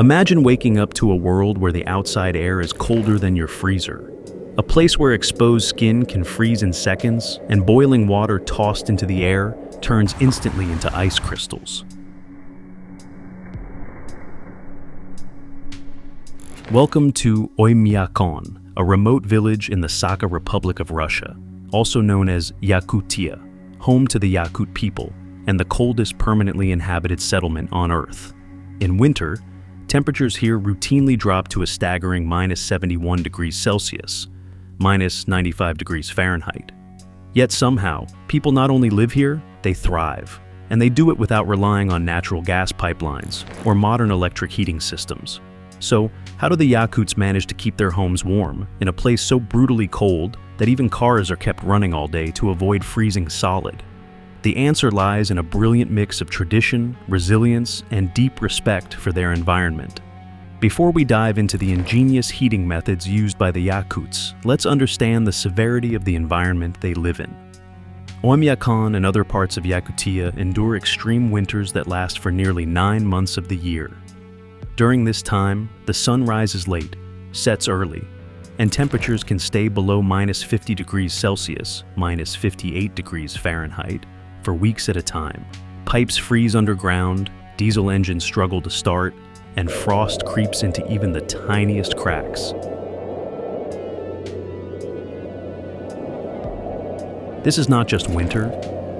Imagine waking up to a world where the outside air is colder than your freezer. A place where exposed skin can freeze in seconds and boiling water tossed into the air turns instantly into ice crystals. Welcome to Oymyakon, a remote village in the Sakha Republic of Russia, also known as Yakutia, home to the Yakut people and the coldest permanently inhabited settlement on Earth. In winter, temperatures here routinely drop to a staggering -71 degrees Celsius, -95 degrees Fahrenheit. Yet somehow, people not only live here, they thrive, and they do it without relying on natural gas pipelines or modern electric heating systems. So, how do the Yakuts manage to keep their homes warm in a place so brutally cold that even cars are kept running all day to avoid freezing solid? The answer lies in a brilliant mix of tradition, resilience, and deep respect for their environment. Before we dive into the ingenious heating methods used by the Yakuts, let's understand the severity of the environment they live in. Oymyakon and other parts of Yakutia endure extreme winters that last for nearly 9 months of the year. During this time, the sun rises late, sets early, and temperatures can stay below -50 degrees Celsius, -58 degrees Fahrenheit, for weeks at a time. Pipes freeze underground, diesel engines struggle to start, and frost creeps into even the tiniest cracks. This is not just winter,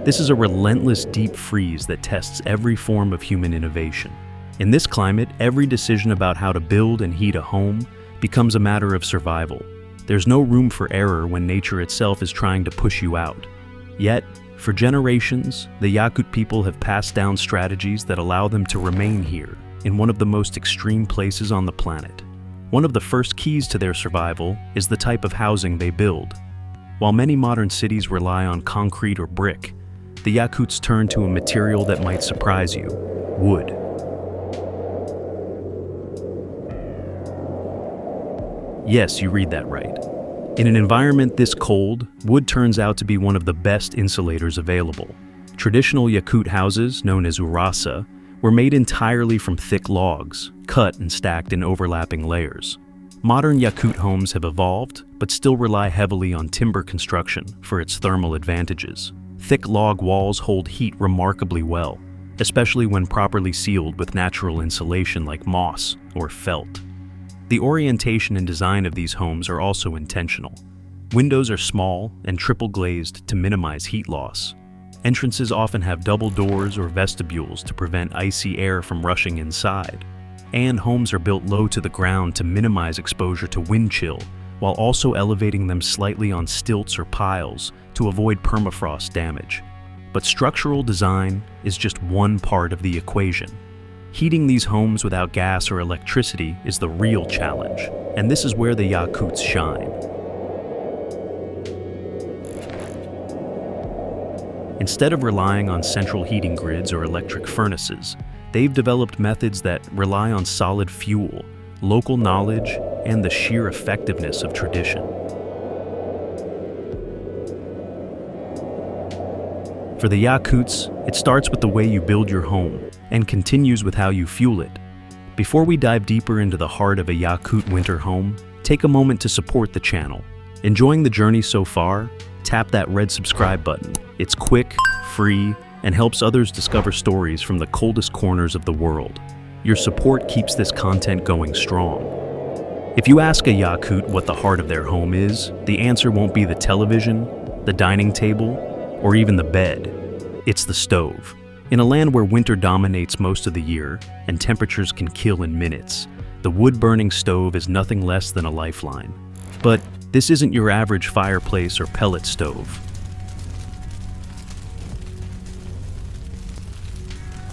this is a relentless deep freeze that tests every form of human innovation. In this climate, every decision about how to build and heat a home becomes a matter of survival. There's no room for error when nature itself is trying to push you out. Yet, for generations, the Yakut people have passed down strategies that allow them to remain here, in one of the most extreme places on the planet. One of the first keys to their survival is the type of housing they build. While many modern cities rely on concrete or brick, the Yakuts turn to a material that might surprise you: wood. Yes, you read that right. In an environment this cold, wood turns out to be one of the best insulators available. Traditional Yakut houses, known as urasa, were made entirely from thick logs, cut and stacked in overlapping layers. Modern Yakut homes have evolved, but still rely heavily on timber construction for its thermal advantages. Thick log walls hold heat remarkably well, especially when properly sealed with natural insulation like moss or felt. The orientation and design of these homes are also intentional. Windows are small and triple glazed to minimize heat loss. Entrances often have double doors or vestibules to prevent icy air from rushing inside. And homes are built low to the ground to minimize exposure to wind chill, while also elevating them slightly on stilts or piles to avoid permafrost damage. But structural design is just one part of the equation. Heating these homes without gas or electricity is the real challenge, and this is where the Yakuts shine. Instead of relying on central heating grids or electric furnaces, they've developed methods that rely on solid fuel, local knowledge, and the sheer effectiveness of tradition. For the Yakuts, it starts with the way you build your home and continues with how you fuel it. Before we dive deeper into the heart of a Yakut winter home, take a moment to support the channel. Enjoying the journey so far? Tap that red subscribe button. It's quick, free, and helps others discover stories from the coldest corners of the world. Your support keeps this content going strong. If you ask a Yakut what the heart of their home is, the answer won't be the television, the dining table, or even the bed. It's the stove. In a land where winter dominates most of the year and temperatures can kill in minutes, the wood-burning stove is nothing less than a lifeline. But this isn't your average fireplace or pellet stove.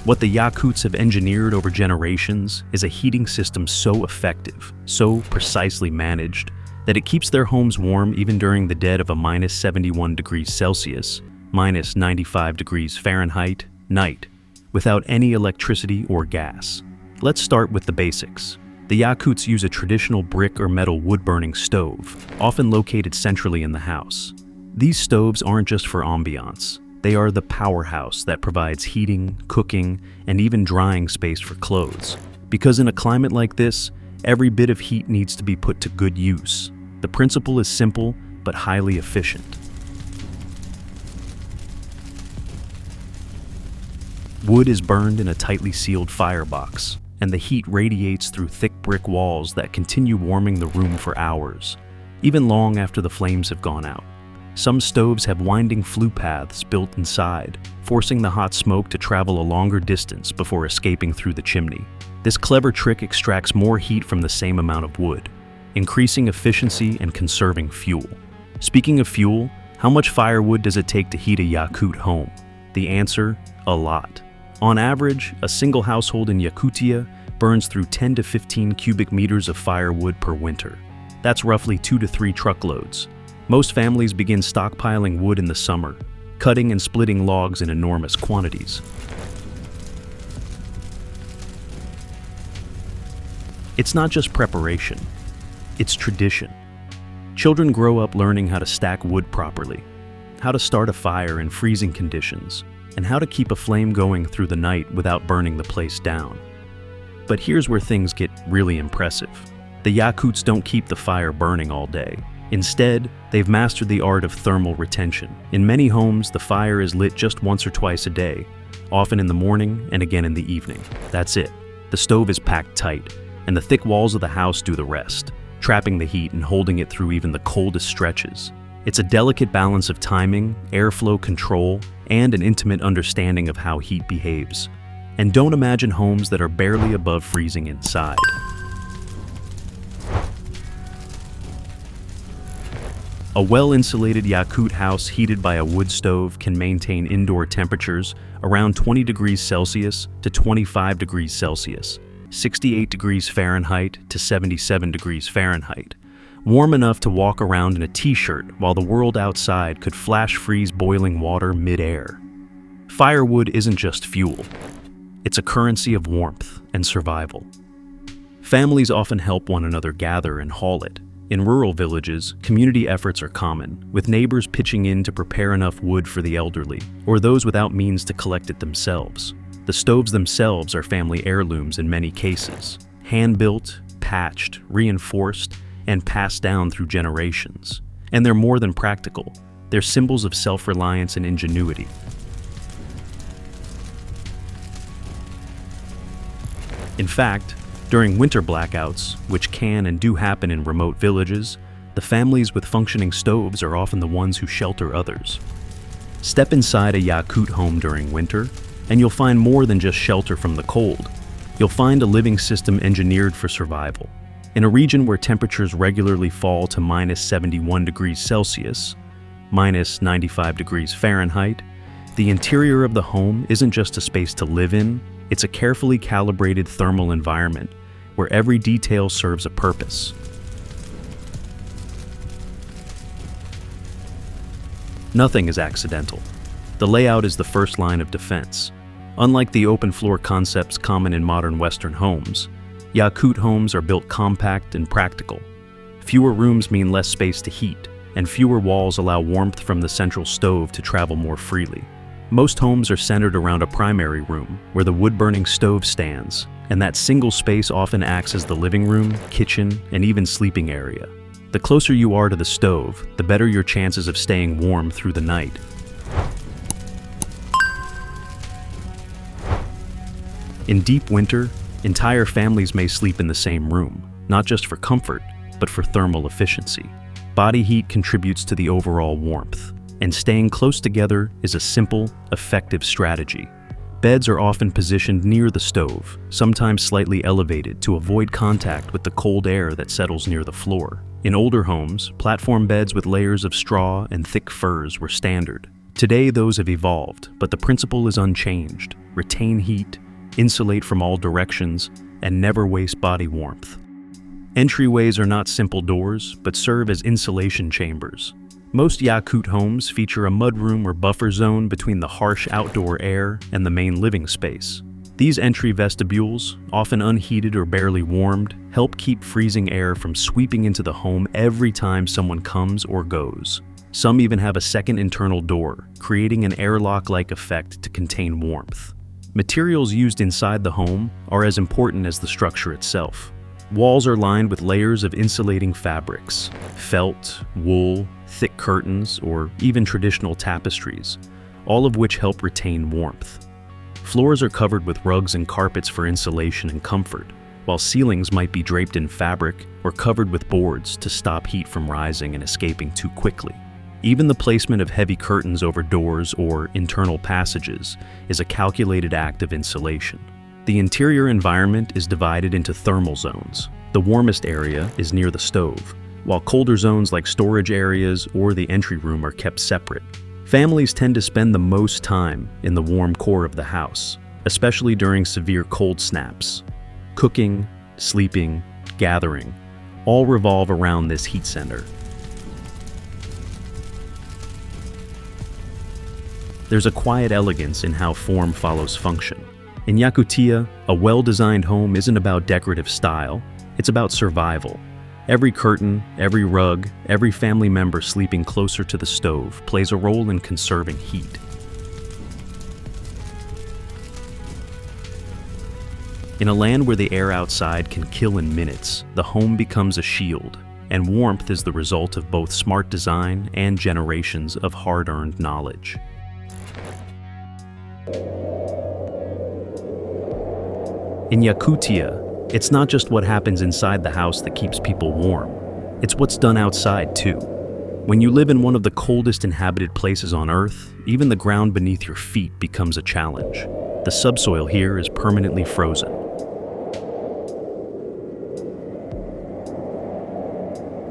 What the Yakuts have engineered over generations is a heating system so effective, so precisely managed, that it keeps their homes warm even during the dead of a -71 degrees Celsius, -95 degrees Fahrenheit night, without any electricity or gas. Let's start with the basics. The Yakuts use a traditional brick or metal wood-burning stove, often located centrally in the house. These stoves aren't just for ambiance. They are the powerhouse that provides heating, cooking, and even drying space for clothes. Because in a climate like this, every bit of heat needs to be put to good use. The principle is simple, but highly efficient. Wood is burned in a tightly sealed firebox, and the heat radiates through thick brick walls that continue warming the room for hours, even long after the flames have gone out. Some stoves have winding flue paths built inside, forcing the hot smoke to travel a longer distance before escaping through the chimney. This clever trick extracts more heat from the same amount of wood, increasing efficiency and conserving fuel. Speaking of fuel, how much firewood does it take to heat a Yakut home? The answer, a lot. On average, a single household in Yakutia burns through 10 to 15 cubic meters of firewood per winter. That's roughly 2 to 3 truckloads. Most families begin stockpiling wood in the summer, cutting and splitting logs in enormous quantities. It's not just preparation, it's tradition. Children grow up learning how to stack wood properly, how to start a fire in freezing conditions, and how to keep a flame going through the night without burning the place down. But here's where things get really impressive. The Yakuts don't keep the fire burning all day. Instead, they've mastered the art of thermal retention. In many homes, the fire is lit just once or twice a day, often in the morning and again in the evening. That's it. The stove is packed tight, and the thick walls of the house do the rest, trapping the heat and holding it through even the coldest stretches. It's a delicate balance of timing, airflow control, and an intimate understanding of how heat behaves. And don't imagine homes that are barely above freezing inside. A well-insulated Yakut house heated by a wood stove can maintain indoor temperatures around 20 degrees Celsius to 25 degrees Celsius, 68 degrees Fahrenheit to 77 degrees Fahrenheit, warm enough to walk around in a t-shirt while the world outside could flash freeze boiling water mid-air. Firewood isn't just fuel. It's a currency of warmth and survival. Families often help one another gather and haul it. In rural villages, community efforts are common, with neighbors pitching in to prepare enough wood for the elderly, or those without means to collect it themselves. The stoves themselves are family heirlooms in many cases, hand-built, patched, reinforced, and passed down through generations. And they're more than practical. They're symbols of self-reliance and ingenuity. In fact, during winter blackouts, which can and do happen in remote villages, the families with functioning stoves are often the ones who shelter others. Step inside a Yakut home during winter, and you'll find more than just shelter from the cold. You'll find a living system engineered for survival. In a region where temperatures regularly fall to minus 71 degrees Celsius, minus 95 degrees Fahrenheit, the interior of the home isn't just a space to live in, it's a carefully calibrated thermal environment where every detail serves a purpose. Nothing is accidental. The layout is the first line of defense. Unlike the open-floor concepts common in modern Western homes, Yakut homes are built compact and practical. Fewer rooms mean less space to heat, and fewer walls allow warmth from the central stove to travel more freely. Most homes are centered around a primary room, where the wood-burning stove stands, and that single space often acts as the living room, kitchen, and even sleeping area. The closer you are to the stove, the better your chances of staying warm through the night. In deep winter, entire families may sleep in the same room, not just for comfort, but for thermal efficiency. Body heat contributes to the overall warmth, and staying close together is a simple, effective strategy. Beds are often positioned near the stove, sometimes slightly elevated to avoid contact with the cold air that settles near the floor. In older homes, platform beds with layers of straw and thick furs were standard. Today, those have evolved, but the principle is unchanged: retain heat, insulate from all directions, and never waste body warmth. Entryways are not simple doors, but serve as insulation chambers. Most Yakut homes feature a mudroom or buffer zone between the harsh outdoor air and the main living space. These entry vestibules, often unheated or barely warmed, help keep freezing air from sweeping into the home every time someone comes or goes. Some even have a second internal door, creating an airlock-like effect to contain warmth. Materials used inside the home are as important as the structure itself. Walls are lined with layers of insulating fabrics, felt, wool, thick curtains, or even traditional tapestries, all of which help retain warmth. Floors are covered with rugs and carpets for insulation and comfort, while ceilings might be draped in fabric or covered with boards to stop heat from rising and escaping too quickly. Even the placement of heavy curtains over doors or internal passages is a calculated act of insulation. The interior environment is divided into thermal zones. The warmest area is near the stove, while colder zones like storage areas or the entry room are kept separate. Families tend to spend the most time in the warm core of the house, especially during severe cold snaps. Cooking, sleeping, gathering, all revolve around this heat center. There's a quiet elegance in how form follows function. In Yakutia, a well-designed home isn't about decorative style, it's about survival. Every curtain, every rug, every family member sleeping closer to the stove plays a role in conserving heat. In a land where the air outside can kill in minutes, the home becomes a shield, and warmth is the result of both smart design and generations of hard-earned knowledge. In Yakutia, it's not just what happens inside the house that keeps people warm. It's what's done outside, too. When you live in one of the coldest inhabited places on Earth, even the ground beneath your feet becomes a challenge. The subsoil here is permanently frozen.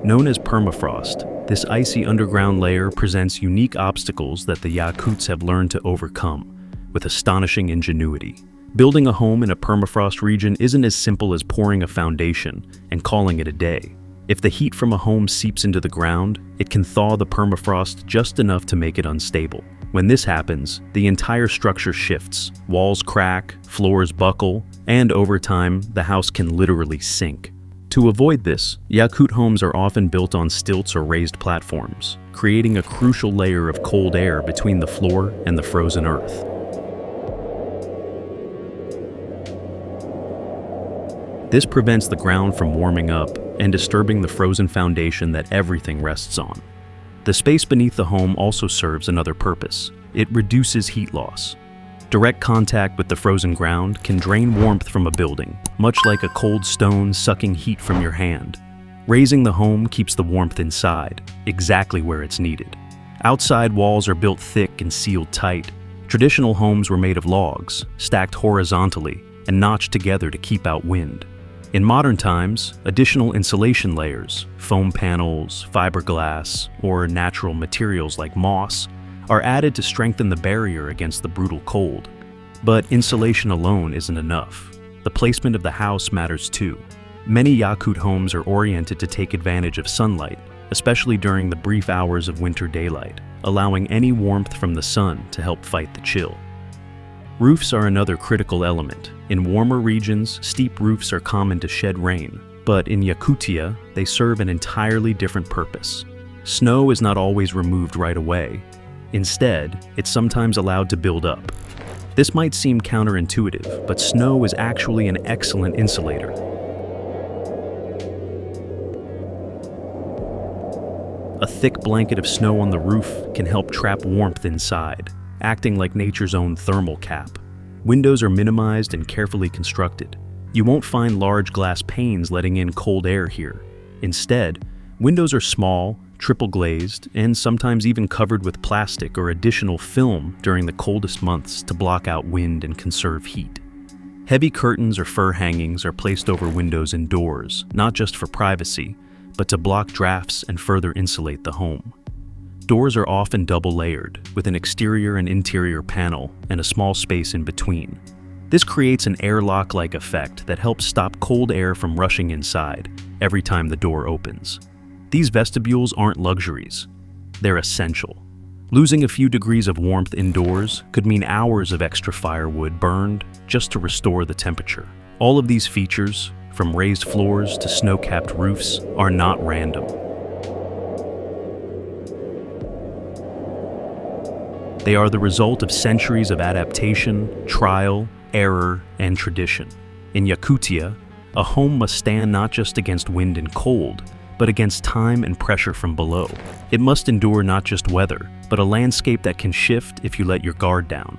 Known as permafrost, this icy underground layer presents unique obstacles that the Yakuts have learned to overcome with astonishing ingenuity. Building a home in a permafrost region isn't as simple as pouring a foundation and calling it a day. If the heat from a home seeps into the ground, it can thaw the permafrost just enough to make it unstable. When this happens, the entire structure shifts. Walls crack, floors buckle, and over time, the house can literally sink. To avoid this, Yakut homes are often built on stilts or raised platforms, creating a crucial layer of cold air between the floor and the frozen earth. This prevents the ground from warming up and disturbing the frozen foundation that everything rests on. The space beneath the home also serves another purpose. It reduces heat loss. Direct contact with the frozen ground can drain warmth from a building, much like a cold stone sucking heat from your hand. Raising the home keeps the warmth inside, exactly where it's needed. Outside walls are built thick and sealed tight. Traditional homes were made of logs, stacked horizontally and notched together to keep out wind. In modern times, additional insulation layers, foam panels, fiberglass, or natural materials like moss are added to strengthen the barrier against the brutal cold. But insulation alone isn't enough. The placement of the house matters too. Many Yakut homes are oriented to take advantage of sunlight, especially during the brief hours of winter daylight, allowing any warmth from the sun to help fight the chill. Roofs are another critical element. In warmer regions, steep roofs are common to shed rain, but in Yakutia, they serve an entirely different purpose. Snow is not always removed right away. Instead, it's sometimes allowed to build up. This might seem counterintuitive, but snow is actually an excellent insulator. A thick blanket of snow on the roof can help trap warmth inside, acting like nature's own thermal cap. Windows are minimized and carefully constructed. You won't find large glass panes letting in cold air here. Instead, windows are small, triple glazed, and sometimes even covered with plastic or additional film during the coldest months to block out wind and conserve heat. Heavy curtains or fur hangings are placed over windows and doors, not just for privacy, but to block drafts and further insulate the home. Doors are often double-layered, with an exterior and interior panel and a small space in between. This creates an airlock-like effect that helps stop cold air from rushing inside every time the door opens. These vestibules aren't luxuries. They're essential. Losing a few degrees of warmth indoors could mean hours of extra firewood burned just to restore the temperature. All of these features, from raised floors to snow-capped roofs, are not random. They are the result of centuries of adaptation, trial, error, and tradition. In Yakutia, a home must stand not just against wind and cold, but against time and pressure from below. It must endure not just weather, but a landscape that can shift if you let your guard down.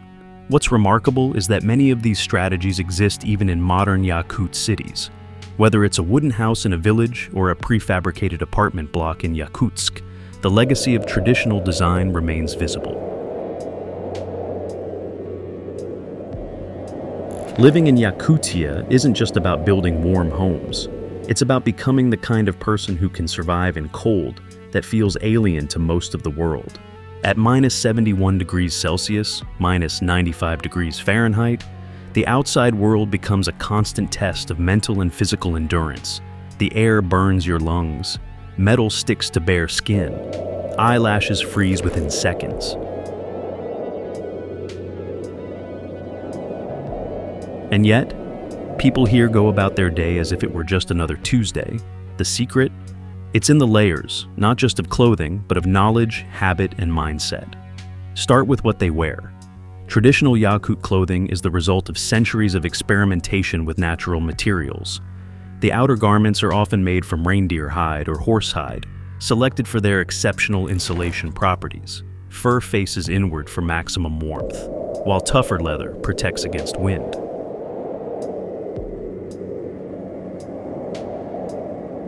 What's remarkable is that many of these strategies exist even in modern Yakut cities. Whether it's a wooden house in a village or a prefabricated apartment block in Yakutsk, the legacy of traditional design remains visible. Living in Yakutia isn't just about building warm homes. It's about becoming the kind of person who can survive in cold that feels alien to most of the world. At -71 degrees Celsius, -95 degrees Fahrenheit, the outside world becomes a constant test of mental and physical endurance. The air burns your lungs, metal sticks to bare skin, eyelashes freeze within seconds. And yet, people here go about their day as if it were just another Tuesday. The secret? It's in the layers, not just of clothing, but of knowledge, habit, and mindset. Start with what they wear. Traditional Yakut clothing is the result of centuries of experimentation with natural materials. The outer garments are often made from reindeer hide or horse hide, selected for their exceptional insulation properties. Fur faces inward for maximum warmth, while tougher leather protects against wind.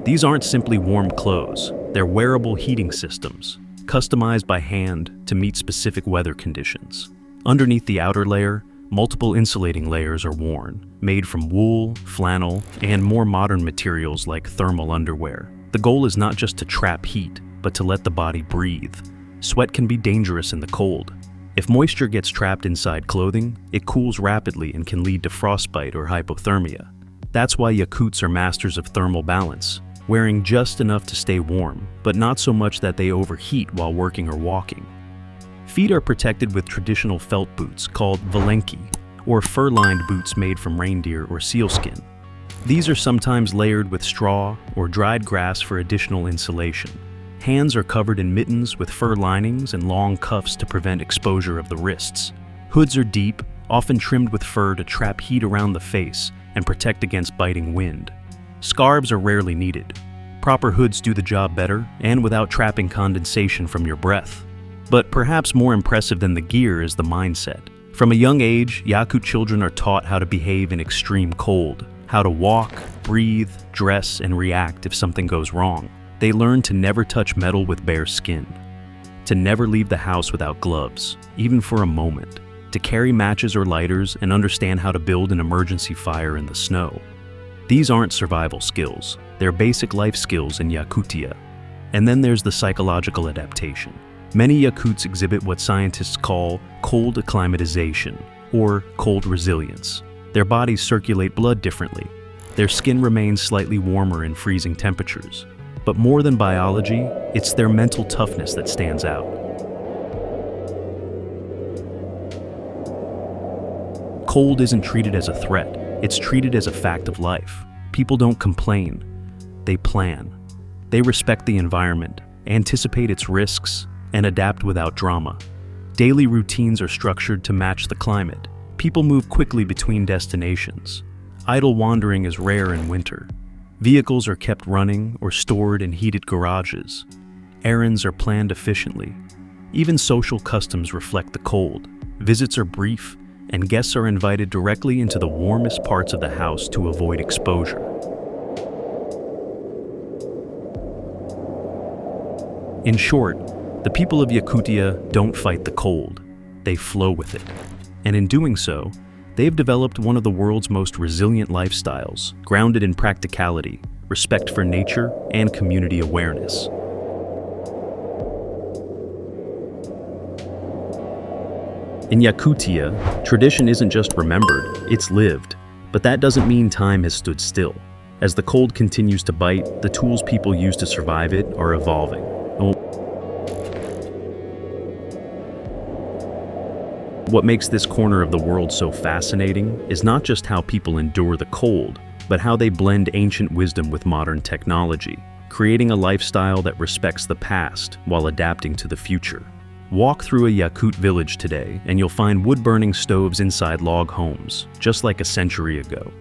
These aren't simply warm clothes, they're wearable heating systems, customized by hand to meet specific weather conditions. Underneath the outer layer, multiple insulating layers are worn, made from wool, flannel, and more modern materials like thermal underwear. The goal is not just to trap heat, but to let the body breathe. Sweat can be dangerous in the cold. If moisture gets trapped inside clothing, it cools rapidly and can lead to frostbite or hypothermia. That's why Yakuts are masters of thermal balance, wearing just enough to stay warm, but not so much that they overheat while working or walking. Feet are protected with traditional felt boots called valenki, or fur-lined boots made from reindeer or sealskin. These are sometimes layered with straw or dried grass for additional insulation. Hands are covered in mittens with fur linings and long cuffs to prevent exposure of the wrists. Hoods are deep, often trimmed with fur to trap heat around the face and protect against biting wind. Scarves are rarely needed. Proper hoods do the job better and without trapping condensation from your breath. But perhaps more impressive than the gear is the mindset. From a young age, Yakut children are taught how to behave in extreme cold, how to walk, breathe, dress, and react if something goes wrong. They learn to never touch metal with bare skin, to never leave the house without gloves, even for a moment, to carry matches or lighters and understand how to build an emergency fire in the snow. These aren't survival skills, they're basic life skills in Yakutia. And then there's the psychological adaptation. Many Yakuts exhibit what scientists call cold acclimatization, or cold resilience. Their bodies circulate blood differently. Their skin remains slightly warmer in freezing temperatures. But more than biology, it's their mental toughness that stands out. Cold isn't treated as a threat, it's treated as a fact of life. People don't complain, they plan. They respect the environment, anticipate its risks, and adapt without drama. Daily routines are structured to match the climate. People move quickly between destinations. Idle wandering is rare in winter. Vehicles are kept running or stored in heated garages. Errands are planned efficiently. Even social customs reflect the cold. Visits are brief, and guests are invited directly into the warmest parts of the house to avoid exposure. In short, the people of Yakutia don't fight the cold, they flow with it. And in doing so, they've developed one of the world's most resilient lifestyles, grounded in practicality, respect for nature, and community awareness. In Yakutia, tradition isn't just remembered, it's lived. But that doesn't mean time has stood still. As the cold continues to bite, the tools people use to survive it are evolving. What makes this corner of the world so fascinating is not just how people endure the cold, but how they blend ancient wisdom with modern technology, creating a lifestyle that respects the past while adapting to the future. Walk through a Yakut village today and you'll find wood-burning stoves inside log homes, just like a century ago.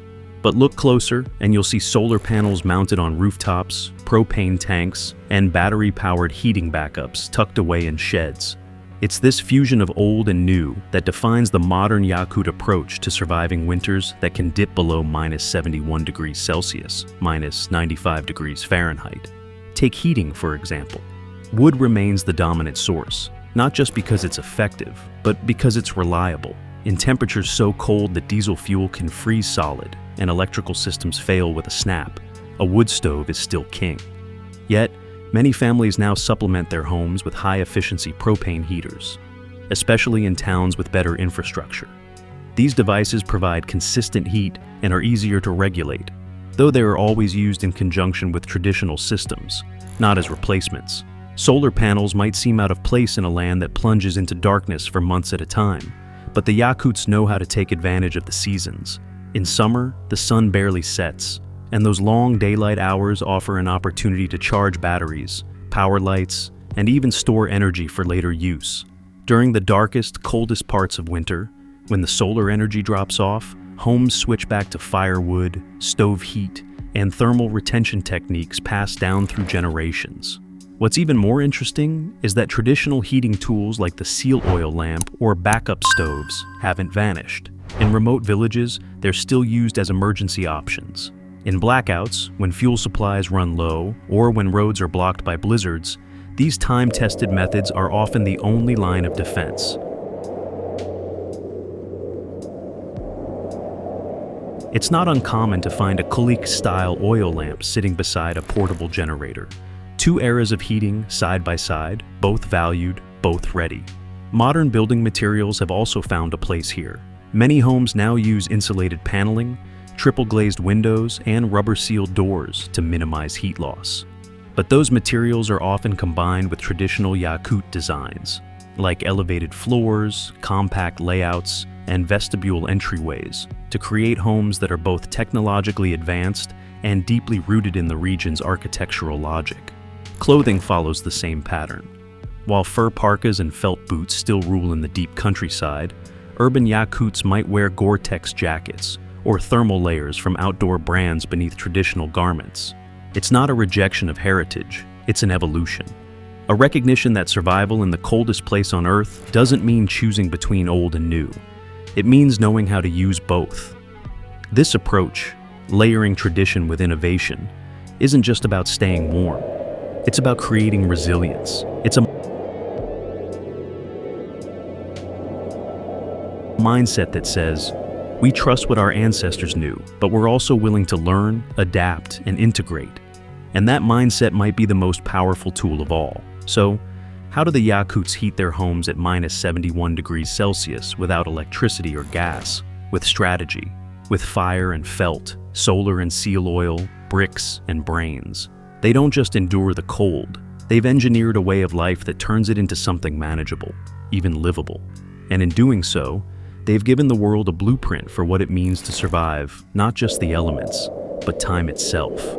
But look closer and you'll see solar panels mounted on rooftops, propane tanks, and battery-powered heating backups tucked away in sheds. It's this fusion of old and new that defines the modern Yakut approach to surviving winters that can dip below -71 degrees Celsius, -95 degrees Fahrenheit. Take heating, for example. Wood remains the dominant source, not just because it's effective, but because it's reliable. In temperatures so cold that diesel fuel can freeze solid and electrical systems fail with a snap, a wood stove is still king. Yet, many families now supplement their homes with high-efficiency propane heaters, especially in towns with better infrastructure. These devices provide consistent heat and are easier to regulate, though they are always used in conjunction with traditional systems, not as replacements. Solar panels might seem out of place in a land that plunges into darkness for months at a time, but the Yakuts know how to take advantage of the seasons. In summer, the sun barely sets, and those long daylight hours offer an opportunity to charge batteries, power lights, and even store energy for later use. During the darkest, coldest parts of winter, when the solar energy drops off, homes switch back to firewood, stove heat, and thermal retention techniques passed down through generations. What's even more interesting is that traditional heating tools like the seal oil lamp or backup stoves haven't vanished. In remote villages, they're still used as emergency options. In blackouts, when fuel supplies run low, or when roads are blocked by blizzards, these time-tested methods are often the only line of defense. It's not uncommon to find a Kulik-style oil lamp sitting beside a portable generator. Two eras of heating side by side, both valued, both ready. Modern building materials have also found a place here. Many homes now use insulated paneling, triple-glazed windows, and rubber-sealed doors to minimize heat loss. But those materials are often combined with traditional Yakut designs, like elevated floors, compact layouts, and vestibule entryways, to create homes that are both technologically advanced and deeply rooted in the region's architectural logic. Clothing follows the same pattern. While fur parkas and felt boots still rule in the deep countryside, urban Yakuts might wear Gore-Tex jackets or thermal layers from outdoor brands beneath traditional garments. It's not a rejection of heritage, it's an evolution. A recognition that survival in the coldest place on Earth doesn't mean choosing between old and new. It means knowing how to use both. This approach, layering tradition with innovation, isn't just about staying warm. It's about creating resilience. It's a mindset that says, we trust what our ancestors knew, but we're also willing to learn, adapt, and integrate. And that mindset might be the most powerful tool of all. So, how do the Yakuts heat their homes at -71 degrees Celsius without electricity or gas? With strategy, with fire and felt, solar and seal oil, bricks and brains. They don't just endure the cold, they've engineered a way of life that turns it into something manageable, even livable. And in doing so, they've given the world a blueprint for what it means to survive not just the elements, but time itself.